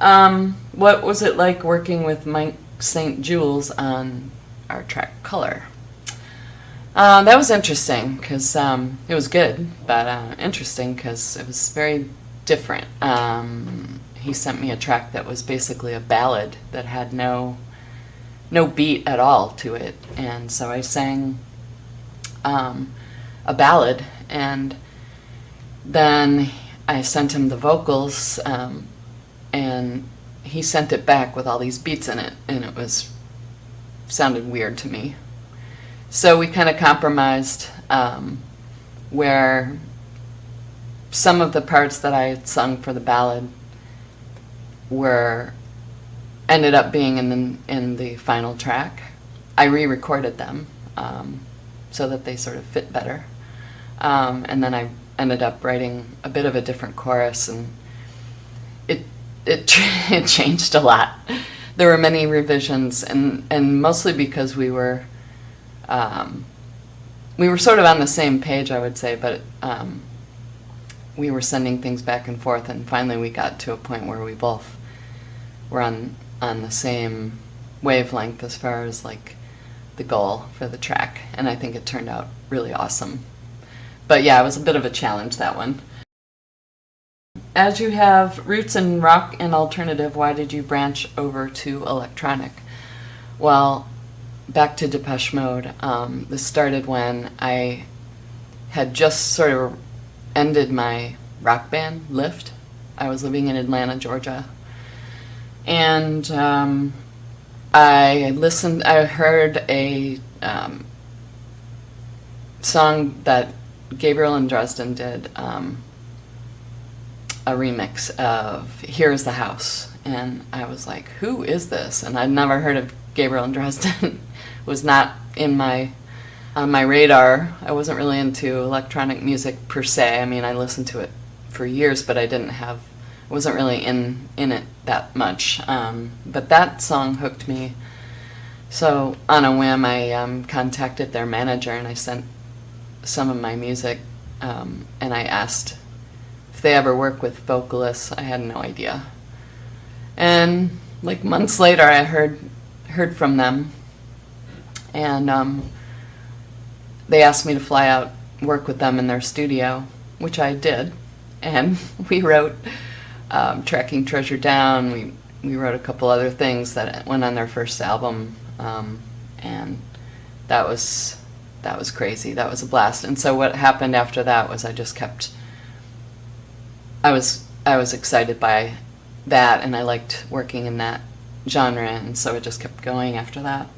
What was it like working with Mike Saint-Jules on our track Colour? That was interesting because it was good, but interesting because it was very different. He sent me a track that was basically a ballad that had no beat at all to it, and so I sang a ballad, and then I sent him the vocals, and he sent it back with all these beats in it, and it sounded weird to me. So we kind of compromised, where some of the parts that I had sung for the ballad ended up being in the final track. I re-recorded them so that they sort of fit better, and then I ended up writing a bit of a different chorus, and it changed a lot. There were many revisions, and mostly because we were sort of on the same page, I would say, but we were sending things back and forth, and finally we got to a point where we both were on the same wavelength as far as like the goal for the track, and I think it turned out really awesome. But yeah, it was a bit of a challenge, that one. As you have roots in rock and alternative, why did you branch over to electronic? Well, back to Depeche Mode. This started when I had just sort of ended my rock band, Lift. I was living in Atlanta, Georgia. And I heard a song that Gabriel and Dresden did, a remix of Here's the House, and I was like, who is this? And I'd never heard of Gabriel and Dresden. It was not on my radar. I wasn't really into electronic music per se. I mean, I listened to it for years, but I wasn't really in it that much. But that song hooked me. So on a whim, I contacted their manager, and I sent some of my music, and I asked if they ever work with vocalists. I had no idea. And like months later, I heard from them, and they asked me to fly out, work with them in their studio, which I did, and we wrote Tracking Treasure Down. We wrote a couple other things that went on their first album, and that was crazy. That was a blast. And so what happened after that was I was excited by that, and I liked working in that genre, and so it just kept going after that.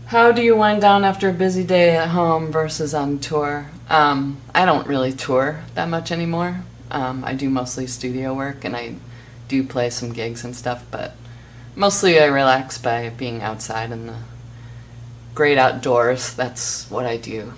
How do you wind down after a busy day at home versus on tour? I don't really tour that much anymore. I do mostly studio work, and I do play some gigs and stuff, but mostly I relax by being outside in the great outdoors. That's what I do.